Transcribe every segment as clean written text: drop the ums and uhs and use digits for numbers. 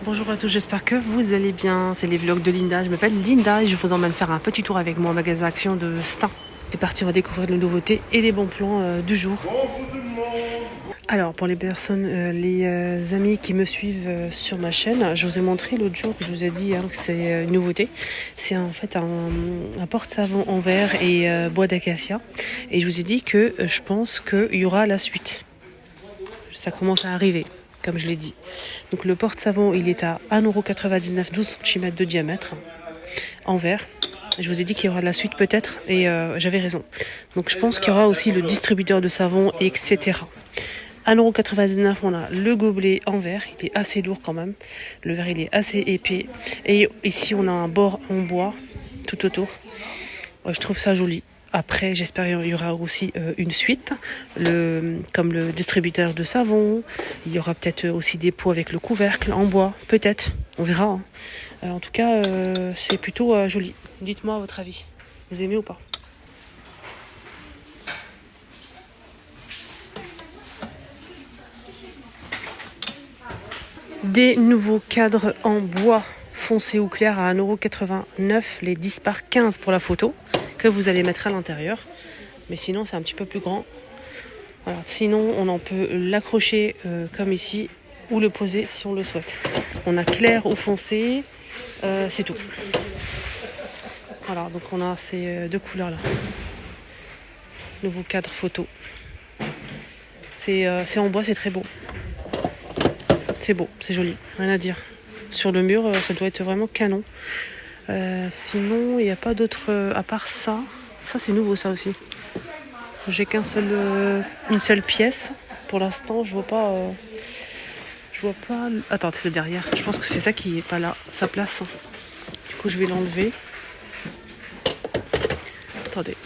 Bonjour à tous, j'espère que vous allez bien. C'est les vlogs de Linda. Je m'appelle Linda et je vous emmène faire un petit tour avec moi au magasin Action de Stein. C'est parti, on va découvrir les nouveautés et les bons plans du jour. Alors pour les personnes, les amis qui me suivent sur ma chaîne, je vous ai montré l'autre jour, je vous ai dit que c'est une nouveauté. C'est en fait un porte-savon en verre et bois d'acacia. Et je vous ai dit que je pense qu'il y aura la suite. Ça commence à arriver, comme je l'ai dit. Donc le porte-savon, il est à 1,99 €, 12 cm de diamètre, en verre. Je vous ai dit qu'il y aura de la suite peut-être, et j'avais raison. Donc je pense qu'il y aura aussi le distributeur de savon, etc. 1,99 €, on a le gobelet en verre, il est assez lourd quand même. Le verre, il est assez épais. Et ici, on a un bord en bois tout autour. Je trouve ça joli. Après, j'espère qu'il y aura aussi une suite, comme le distributeur de savon. Il y aura peut-être aussi des pots avec le couvercle en bois, peut-être. On verra. Hein. En tout cas, c'est plutôt joli. Dites-moi votre avis. Vous aimez ou pas? Des nouveaux cadres en bois foncé ou clair à 1,89 €, les 10 par 15 pour la photo, que vous allez mettre à l'intérieur. Mais sinon, c'est un petit peu plus grand. Voilà. Sinon, on en peut l'accrocher comme ici ou le poser si on le souhaite. On a clair ou foncé, c'est tout. Voilà, donc on a ces deux couleurs-là. Nouveau cadre photo. C'est en bois, c'est très beau. C'est beau, c'est joli, rien à dire. Sur le mur, ça doit être vraiment canon. Sinon, il n'y a pas d'autre à part ça. Ça, c'est nouveau, ça aussi. J'ai une seule pièce. Pour l'instant, je vois pas. Attends, c'est derrière. Je pense que c'est ça qui est pas là, sa place. Du coup, je vais l'enlever. Attendez.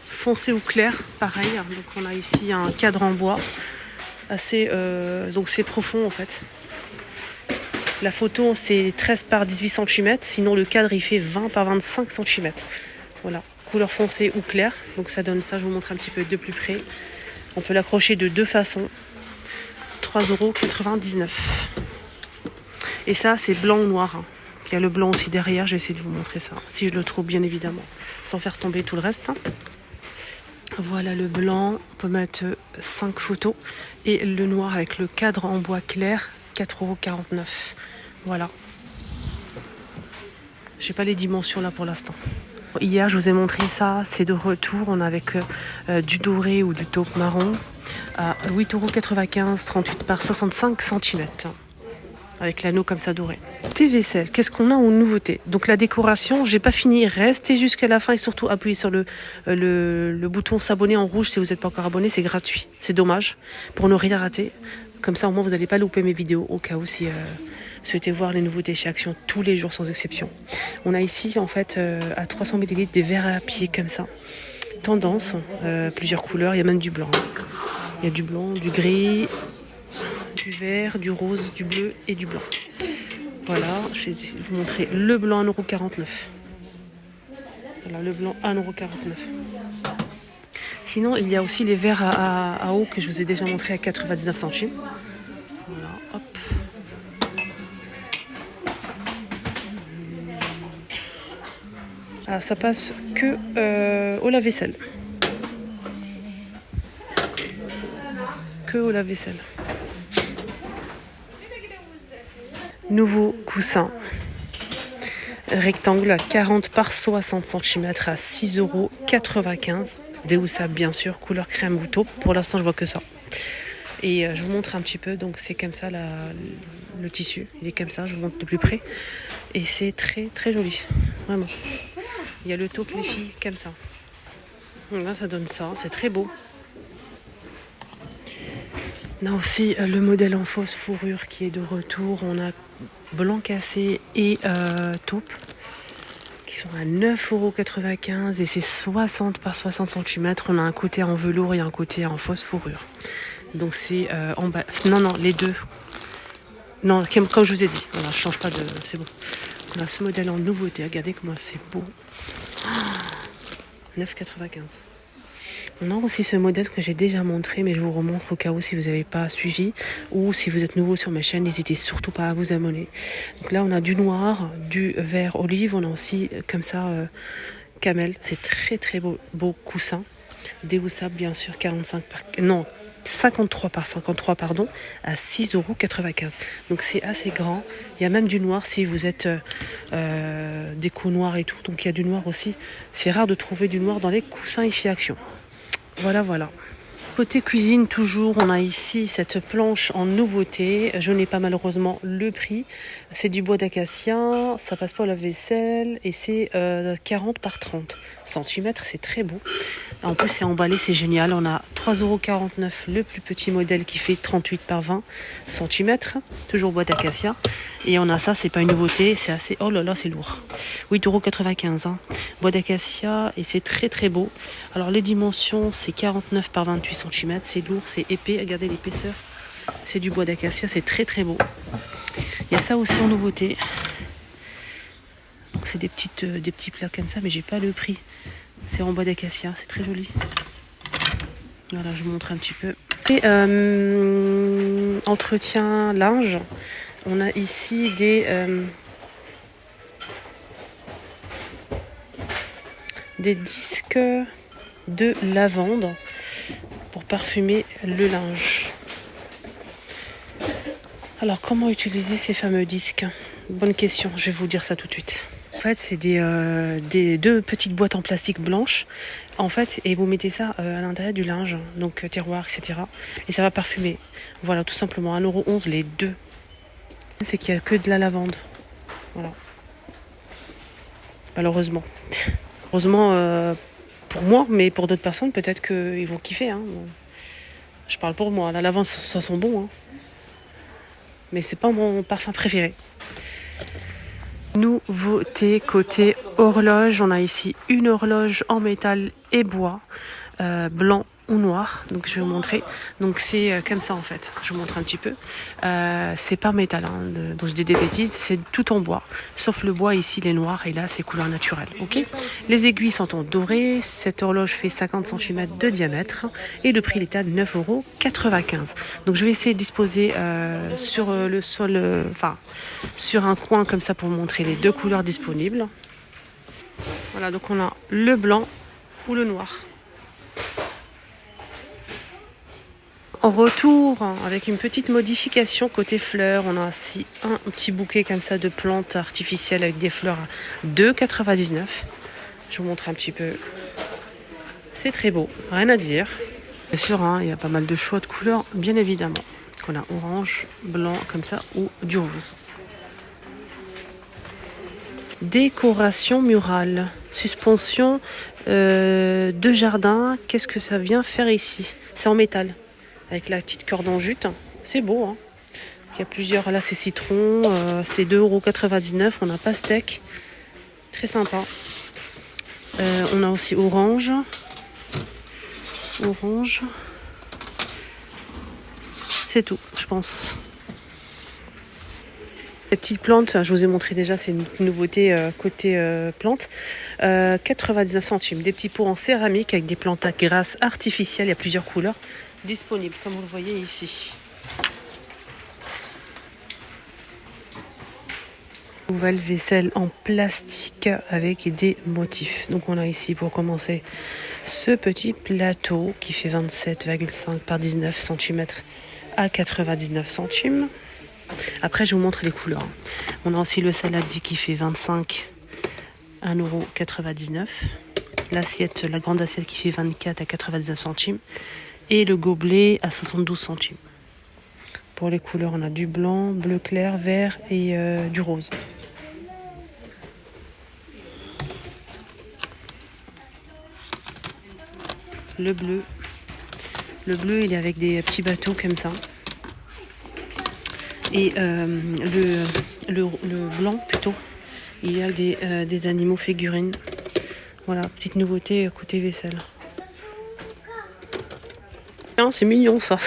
Foncé ou clair, pareil. Donc, on a ici un cadre en bois. Donc, c'est profond en fait. La photo, c'est 13 par 18 cm. Sinon, le cadre, il fait 20 par 25 cm. Voilà. Couleur foncée ou claire, donc ça donne ça, je vous montre un petit peu de plus près. On peut l'accrocher de deux façons, 3,99 €. Et ça, c'est blanc ou noir. Hein. Il y a le blanc aussi derrière, je vais essayer de vous montrer ça, si je le trouve bien évidemment, sans faire tomber tout le reste. Hein. Voilà le blanc, on peut mettre 5 photos. Et le noir avec le cadre en bois clair, 4,49 €. Voilà. Je n'ai pas les dimensions là pour l'instant. Hier, je vous ai montré ça, c'est de retour. On a avec du doré ou du taupe marron à 8,95 €, 38 par 65 cm. Avec l'anneau comme ça doré. Thé vaisselle, qu'est-ce qu'on a en nouveauté? Donc la décoration, j'ai pas fini. Restez jusqu'à la fin et surtout appuyez sur le bouton s'abonner en rouge si vous n'êtes pas encore abonné. C'est gratuit. C'est dommage pour ne rien rater. Comme ça, au moins, vous n'allez pas louper mes vidéos au cas où si vous souhaitez voir les nouveautés chez Action tous les jours sans exception. On a ici, en fait, à 300 ml des verres à pied comme ça. Tendance, plusieurs couleurs. Il y a même du blanc. Il y a du blanc, du gris, du vert, du rose, du bleu et du blanc. Voilà, je vais vous montrer le blanc 1,49 €. Voilà, le blanc 1,49 €. Sinon, il y a aussi les verres à eau que je vous ai déjà montré à 99 centimes. Voilà, hop. Ah, ça passe que au lave-vaisselle. Que au lave-vaisselle. Nouveau coussin. Rectangle à 40 par 60 cm à 6,95 €. Déhoussable bien sûr, couleur crème ou taupe. Pour l'instant, je vois que ça. Et je vous montre un petit peu. Donc c'est comme ça le tissu. Il est comme ça. Je vous montre de plus près. Et c'est très très joli, vraiment. Il y a le taupe les filles comme ça. Donc là, ça donne ça. C'est très beau. On a aussi le modèle en fausse fourrure qui est de retour. On a blanc cassé et taupe qui sont à 9,95 € et c'est 60 par 60 cm. On a un côté en velours et un côté en fausse fourrure. Donc c'est en bas. Non, les deux. Non, comme je vous ai dit. Voilà, je change pas de. C'est bon. On a ce modèle en nouveauté. Regardez comment c'est beau. 9,95 €. On a aussi ce modèle que j'ai déjà montré, mais je vous remontre au cas où si vous n'avez pas suivi ou si vous êtes nouveau sur ma chaîne, n'hésitez surtout pas à vous abonner. Donc là, on a du noir, du vert olive, on a aussi comme ça camel. C'est très très beau coussin. Déhoussable bien sûr, 53 par 53 pardon, à 6,95 €. Donc c'est assez grand. Il y a même du noir si vous êtes déco noir et tout. Donc il y a du noir aussi. C'est rare de trouver du noir dans les coussins Ici Action. Voilà. Côté cuisine, toujours, on a ici cette planche en nouveauté. Je n'ai pas malheureusement le prix. C'est du bois d'acacia, ça passe pas au lave-vaisselle et c'est 40 par 30 cm. C'est très beau. En plus, c'est emballé, c'est génial. On a 3,49 € le plus petit modèle qui fait 38 par 20 cm. Toujours bois d'acacia. Et on a ça, c'est pas une nouveauté, c'est assez... Oh là là, c'est lourd. 8,95 €. Hein. Bois d'acacia et c'est très très beau. Alors les dimensions, c'est 49 par 28 cm. C'est lourd, c'est épais. Regardez l'épaisseur. C'est du bois d'acacia, c'est très très beau. Il y a ça aussi en nouveauté. Donc c'est des petits plats comme ça, mais j'ai pas le prix. C'est en bois d'acacia, c'est très joli. Voilà, je vous montre un petit peu. Et entretien linge. On a ici des disques de lavande pour parfumer le linge. Alors, comment utiliser ces fameux disques? Bonne question, je vais vous dire ça tout de suite. En fait, c'est des deux petites boîtes en plastique blanches. En fait, et vous mettez ça à l'intérieur du linge, donc tiroir, etc. Et ça va parfumer. Voilà, tout simplement, 1,11 € les deux. C'est qu'il n'y a que de la lavande. Voilà. Malheureusement. Heureusement pour moi, mais pour d'autres personnes, peut-être qu'ils vont kiffer. Hein. Je parle pour moi. La lavande, ça sent bon. Hein. Mais c'est pas mon parfum préféré. Nouveauté côté horloge. On a ici une horloge en métal et bois, blanc ou noir. Donc je vais vous montrer. Donc c'est comme ça en fait. Je vous montre un petit peu. C'est pas métal, hein, donc je dis des bêtises. C'est tout en bois. Sauf le bois ici, il est noir et là c'est couleur naturelle. Ok. Les aiguilles sont en doré. Cette horloge fait 50 cm de diamètre et le prix il est à 9,95 €. Donc je vais essayer de disposer sur le sol, sur un coin comme ça pour vous montrer les deux couleurs disponibles. Voilà, donc on a le blanc ou le noir. En retour, avec une petite modification côté fleurs, on a aussi un petit bouquet comme ça de plantes artificielles avec des fleurs à 2,99 €. Je vous montre un petit peu. C'est très beau, rien à dire. Bien sûr, hein, il y a pas mal de choix de couleurs, bien évidemment. On a orange, blanc comme ça ou du rose. Décoration murale, suspension de jardin. Qu'est-ce que ça vient faire ici? C'est en métal. Avec la petite corde en jute, c'est beau. Hein. Il y a plusieurs, là c'est citron, c'est 2,99 €. On a pastèque, très sympa. On a aussi orange. C'est tout, je pense. Les petites plantes, je vous ai montré déjà, c'est une nouveauté côté plantes. 99 centimes. Des petits pots en céramique avec des plantes à grasse artificielles. Il y a plusieurs couleurs disponibles, comme vous le voyez ici. Nouvelle vaisselle en plastique avec des motifs. Donc on a ici pour commencer ce petit plateau qui fait 27,5 par 19 cm à 99 centimes. Après je vous montre les couleurs. On a aussi le saladier qui fait 25 1,99 €. L'assiette, la grande assiette qui fait 24 à 99 centimes. Et le gobelet à 72 centimes. Pour les couleurs, on a du blanc, bleu clair, vert et du rose. Le bleu, il est avec des petits bateaux comme ça. Et le blanc, plutôt, il y a des animaux figurines. Voilà, petite nouveauté côté vaisselle. C'est mignon ça,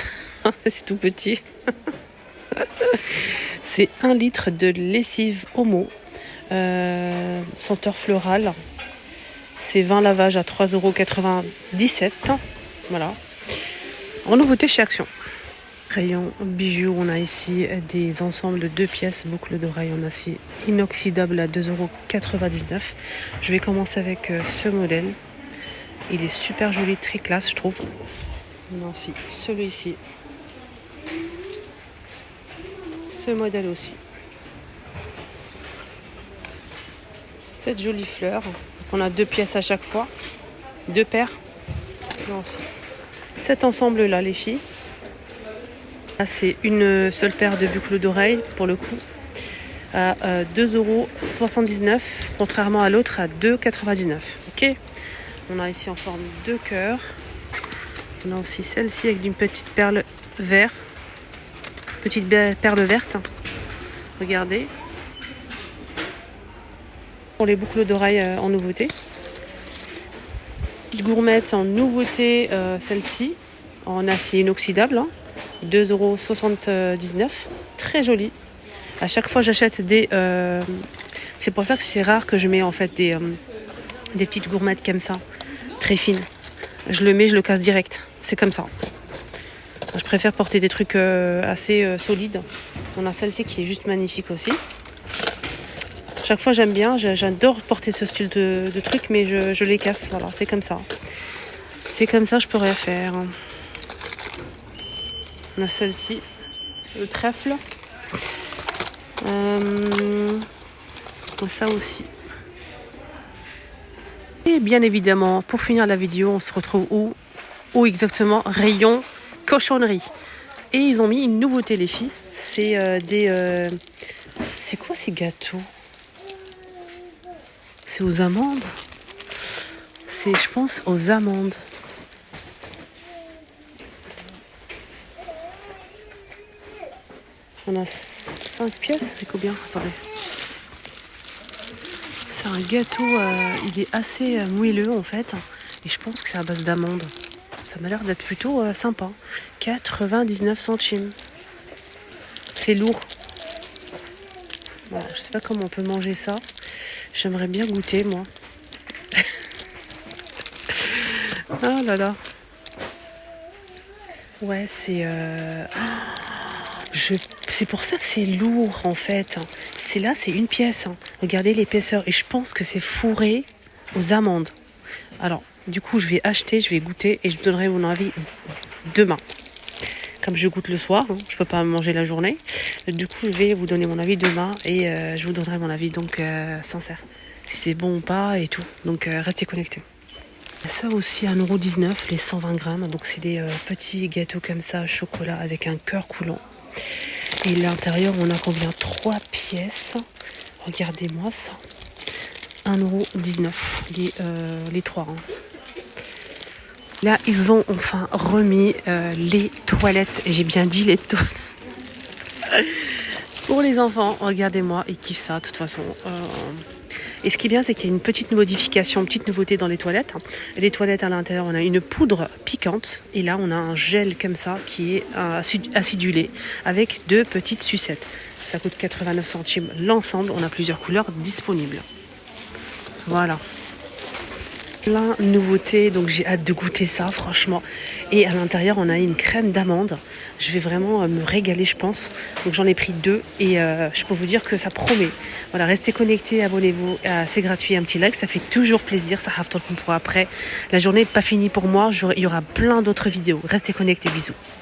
c'est tout petit. C'est 1 litre de lessive Omo, senteur florale. C'est 20 lavages à 3,97 €. Voilà. En nouveauté chez Action. Rayon bijoux, on a ici des ensembles de 2 pièces, boucle d'oreille en acier inoxydable à 2,99 €. Je vais commencer avec ce modèle. Il est super joli, très classe, je trouve. On a aussi celui-ci. Ce modèle aussi. Cette jolie fleur. On a 2 pièces à chaque fois. 2 paires. Non, aussi. Cet ensemble-là, les filles. Là, c'est une seule paire de boucles d'oreilles, pour le coup, à 2,79 €, contrairement à l'autre à 2,99 €. Ok. On a ici en forme de cœur. On a aussi celle-ci avec une petite perle verte. Petite perle verte. Regardez. Pour les boucles d'oreilles en nouveauté. Petite gourmette en nouveauté, celle-ci, en acier inoxydable. 2,79 €. Très jolie. À chaque fois j'achète des... c'est pour ça que c'est rare que je mets en fait des petites gourmettes comme ça. Très fines. Je le mets, je le casse direct. C'est comme ça. Je préfère porter des trucs assez solides. On a celle-ci qui est juste magnifique aussi. Chaque fois j'aime bien. J'adore porter ce style de trucs, mais je les casse. Voilà, c'est comme ça. C'est comme ça, je peux rien faire. On a celle-ci, le trèfle. Ça aussi. Et bien évidemment, pour finir la vidéo, on se retrouve où exactement? Rayon cochonnerie. Et ils ont mis une nouveauté, les filles. C'est c'est quoi ces gâteaux? C'est aux amandes? C'est, je pense, aux amandes. On a 5 pièces, c'est combien? Attendez. C'est un gâteau, il est assez moelleux en fait. Et je pense que c'est à base d'amandes. Ça m'a l'air d'être plutôt sympa. 99 centimes. C'est lourd. Bon, je sais pas comment on peut manger ça. J'aimerais bien goûter, moi. Ah là là. Ouais, c'est... C'est pour ça que c'est lourd en fait. C'est là, c'est une pièce. Regardez l'épaisseur. Et je pense que c'est fourré aux amandes. Alors, du coup, je vais acheter, je vais goûter et je vous donnerai mon avis demain. Comme je goûte le soir, je peux pas manger la journée. Du coup, je vais vous donner mon avis demain et je vous donnerai mon avis donc sincère. Si c'est bon ou pas et tout. Donc, restez connectés. Ça aussi, 1,19 €, les 120 grammes. Donc, c'est des petits gâteaux comme ça, chocolat avec un cœur coulant. Et l'intérieur, on a combien? 3 pièces. Regardez-moi ça. 1,19 € les 3. Là, ils ont enfin remis les toilettes. J'ai bien dit les toilettes. Pour les enfants, regardez-moi, ils kiffent ça de toute façon. Et ce qui est bien, c'est qu'il y a une petite modification, une petite nouveauté dans les toilettes. Les toilettes à l'intérieur, on a une poudre piquante. Et là, on a un gel comme ça qui est acidulé avec 2 petites sucettes. Ça coûte 89 centimes l'ensemble. On a plusieurs couleurs disponibles. Voilà. Plein de nouveautés, donc j'ai hâte de goûter ça, franchement. Et à l'intérieur, on a une crème d'amande. Je vais vraiment me régaler, je pense. Donc j'en ai pris 2 et je peux vous dire que ça promet. Voilà, restez connectés, abonnez-vous, c'est gratuit, un petit like, ça fait toujours plaisir. Ça rafle pour après. La journée n'est pas finie pour moi, il y aura plein d'autres vidéos. Restez connectés, bisous.